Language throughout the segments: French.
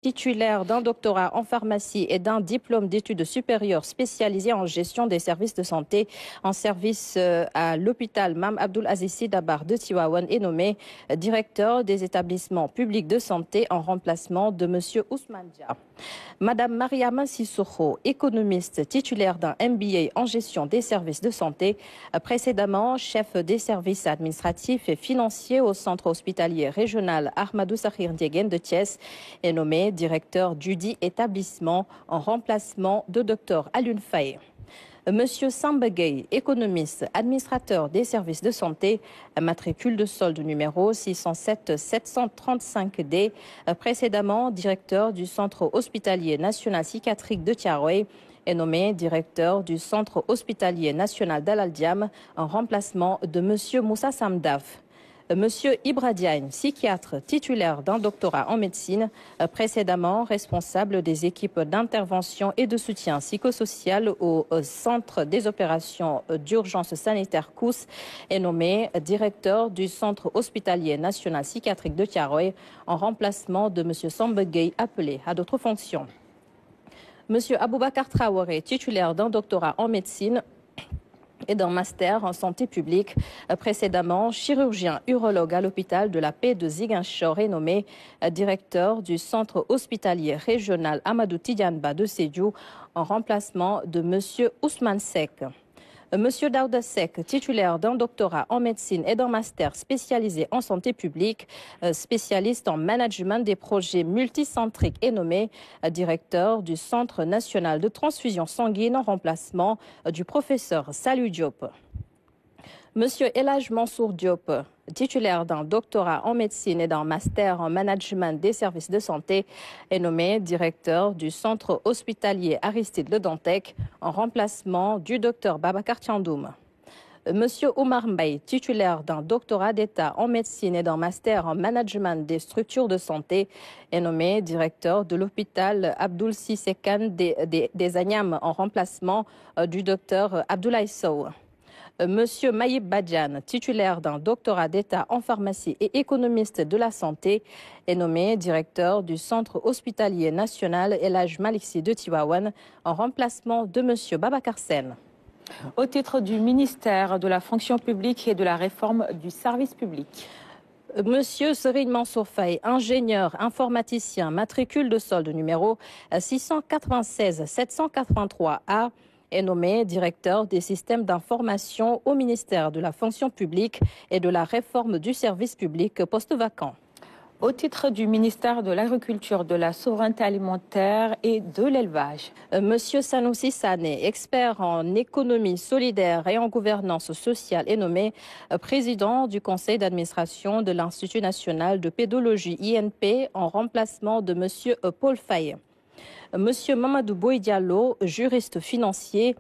Titulaire d'un doctorat en pharmacie et d'un diplôme d'études supérieures spécialisé en gestion des services de santé en service à l'hôpital Mam Abdul Aziz Sy Dabakh de Tivaouane est nommé directeur des établissements publics de santé en remplacement de M. Ousmane Dia. Madame Mariama Sissoko, économiste titulaire d'un MBA en gestion des services de santé, précédemment chef des services administratifs et financiers au centre hospitalier régional Ahmadou Sakhir Ndiéguène de Thiès, est nommé directeur du dit établissement en remplacement de Dr Alioune Faye. Monsieur Samba Gueye, économiste, administrateur des services de santé, matricule de solde numéro 607-735D, précédemment directeur du centre hospitalier national psychiatrique de Thiaroye, est nommé directeur du centre hospitalier national d'Al Diam en remplacement de monsieur Moussa Samdaf. Monsieur Ibra Diagne, psychiatre titulaire d'un doctorat en médecine, précédemment responsable des équipes d'intervention et de soutien psychosocial au centre des opérations d'urgence sanitaire COUS, est nommé directeur du centre hospitalier national psychiatrique de Thiaroye en remplacement de monsieur Samba Gueye appelé à d'autres fonctions. Monsieur Aboubakar Traoré, titulaire d'un doctorat en médecine et d'un master en santé publique, précédemment chirurgien urologue à l'hôpital de la Paix de Ziguinchor, est nommé directeur du centre hospitalier régional Amadou Tidiane-Ba de Sédhiou en remplacement de monsieur Ousmane Seck. Monsieur Daouda Seck, titulaire d'un doctorat en médecine et d'un master spécialisé en santé publique, spécialiste en management des projets multicentriques, est nommé directeur du Centre national de transfusion sanguine en remplacement du professeur Salou Diop. Monsieur Elhaj Mansour Diop, titulaire d'un doctorat en médecine et d'un master en management des services de santé, est nommé directeur du centre hospitalier Aristide Le Dantec en remplacement du docteur Babacar Thiandoum. Monsieur Oumar Mbaye, titulaire d'un doctorat d'État en médecine et d'un master en management des structures de santé, est nommé directeur de l'hôpital Abdoul Cissé Kane des Agnam en remplacement du docteur Abdoulaye Sow. Monsieur Maïb Badiane, titulaire d'un doctorat d'État en pharmacie et économiste de la santé, est nommé directeur du centre hospitalier national Elhaj Malick Sy de Tivaouane en remplacement de monsieur Babacar Sène. Au titre du ministère de la fonction publique et de la réforme du service public. Monsieur Serigne Mansour Faye, ingénieur informaticien, matricule de solde numéro 696-783A, est nommé directeur des systèmes d'information au ministère de la fonction publique et de la réforme du service public, poste vacant. Au titre du ministère de l'Agriculture, de la Souveraineté alimentaire et de l'Élevage. Monsieur Sanoussi Sané, expert en économie solidaire et en gouvernance sociale, est nommé président du conseil d'administration de l'Institut national de pédologie INP en remplacement de monsieur Paul Faye. Monsieur Mamadou Boy Diallo, juriste financier,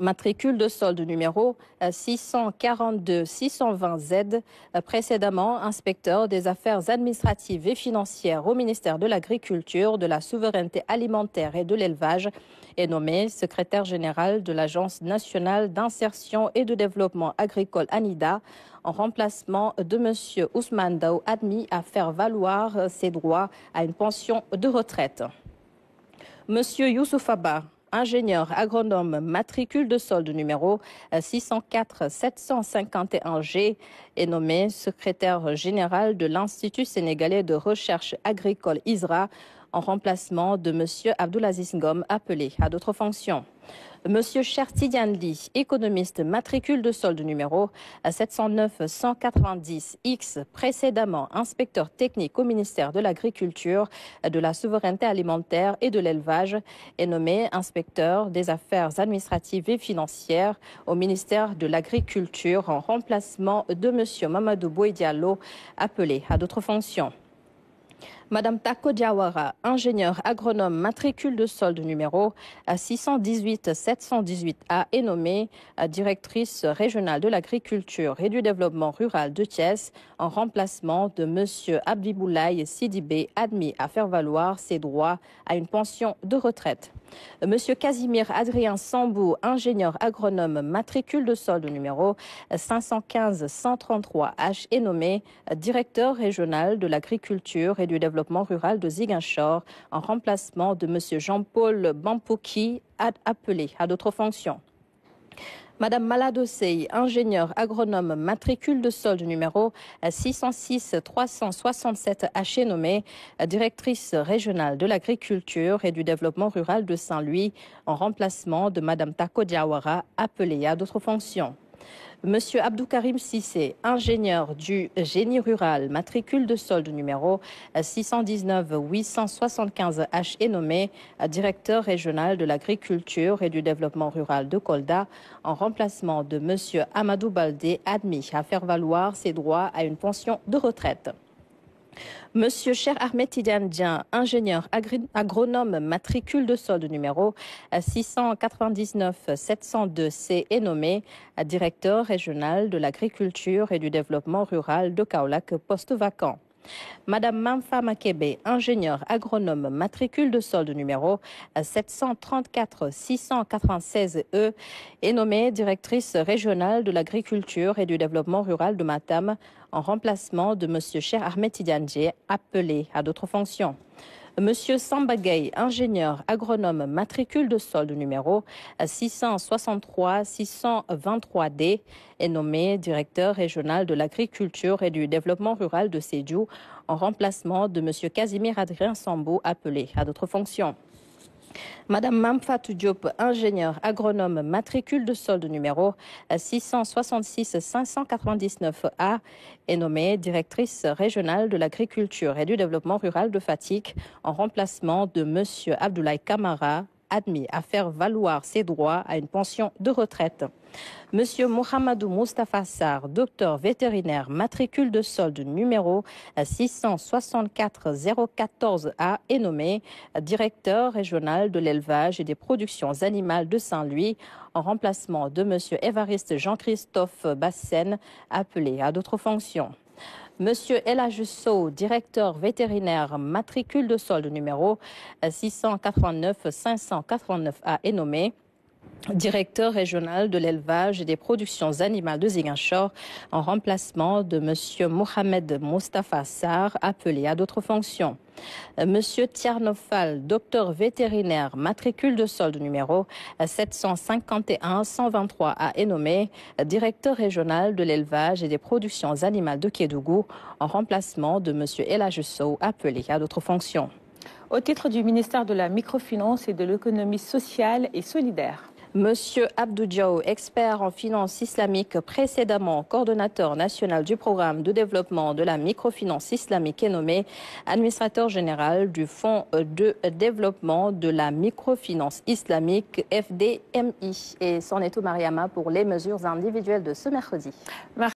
matricule de solde numéro 642-620Z, précédemment inspecteur des affaires administratives et financières au ministère de l'Agriculture, de la Souveraineté alimentaire et de l'Élevage, est nommé secrétaire général de l'Agence nationale d'insertion et de développement agricole ANIDA en remplacement de monsieur Ousmane Daou, admis à faire valoir ses droits à une pension de retraite. Monsieur Youssouf Abba, ingénieur agronome, matricule de solde numéro 604-751G, est nommé secrétaire général de l'Institut sénégalais de recherche agricole ISRA en remplacement de monsieur Abdoulaziz Ngom, appelé à d'autres fonctions. Monsieur Chertidiane Ly, économiste, matricule de solde numéro 709-190X, précédemment inspecteur technique au ministère de l'Agriculture, de la Souveraineté alimentaire et de l'Élevage, est nommé inspecteur des affaires administratives et financières au ministère de l'Agriculture en remplacement de monsieur Mamadou Boy Diallo, appelé à d'autres fonctions. Madame Tako Diawara, ingénieure agronome, matricule de solde numéro 618-718A, est nommée directrice régionale de l'agriculture et du développement rural de Thiès en remplacement de monsieur Abdiboulaye Sidibé, admis à faire valoir ses droits à une pension de retraite. Monsieur Casimir Adrien Sambou, ingénieur agronome, matricule de solde numéro 515-133H, est nommé directeur régional de l'agriculture et du développement développement rural de Ziguinchor en remplacement de M. Jean-Paul Bampouki, appelé à d'autres fonctions. Madame Maladosei, ingénieure agronome, matricule de solde numéro 606 367 H, nommée directrice régionale de l'agriculture et du développement rural de Saint-Louis en remplacement de Madame Tako Diawara, appelée à d'autres fonctions. Monsieur Abdou Karim Sissé, ingénieur du génie rural, matricule de solde numéro 619 875 H, est nommé directeur régional de l'agriculture et du développement rural de Kolda en remplacement de monsieur Amadou Baldé, admis à faire valoir ses droits à une pension de retraite. Monsieur Cher Ahmed Tidiane, ingénieur agronome, matricule de solde numéro 699 702 C, est nommé directeur régional de l'agriculture et du développement rural de Kaolack, poste vacant. Madame Mamfa Makebe, ingénieure agronome, matricule de solde numéro 734 696 E, est nommée directrice régionale de l'agriculture et du développement rural de Matam en remplacement de monsieur Cher Ahmed Tidiane, appelé à d'autres fonctions. Monsieur Samba Gueye, ingénieur agronome, matricule de solde numéro 663 623 D, est nommé directeur régional de l'agriculture et du développement rural de Sédhiou en remplacement de monsieur Casimir Adrien Sambou, appelé à d'autres fonctions. Madame Mamfatou Diop, ingénieure agronome, matricule de solde numéro 666 599 A, est nommée directrice régionale de l'agriculture et du développement rural de Fatick en remplacement de monsieur Abdoulaye Kamara, admis à faire valoir ses droits à une pension de retraite. Monsieur Mohamedou Moustapha Sarr, docteur vétérinaire, matricule de solde numéro 664 014 A, est nommé directeur régional de l'élevage et des productions animales de Saint-Louis en remplacement de monsieur Évariste Jean-Christophe Bassène, appelé à d'autres fonctions. Monsieur Elhadji Sow, directeur vétérinaire, matricule de solde numéro 689 589 A, est nommé directeur régional de l'élevage et des productions animales de Ziguinchor en remplacement de monsieur Mohamed Moustapha Sarr, appelé à d'autres fonctions. Monsieur Tiarnofal, docteur vétérinaire, matricule de solde numéro 751 123 A, est nommé directeur régional de l'élevage et des productions animales de Kédougou en remplacement de monsieur Elhadji Sow, appelé à d'autres fonctions. Au titre du ministère de la Microfinance et de l'Économie sociale et solidaire. Monsieur Abdou Diaw, expert en finance islamique, précédemment coordonnateur national du programme de développement de la microfinance islamique, est nommé administrateur général du Fonds de développement de la microfinance islamique, FDMI. Et c'en est tout, Mariama, pour les mesures individuelles de ce mercredi.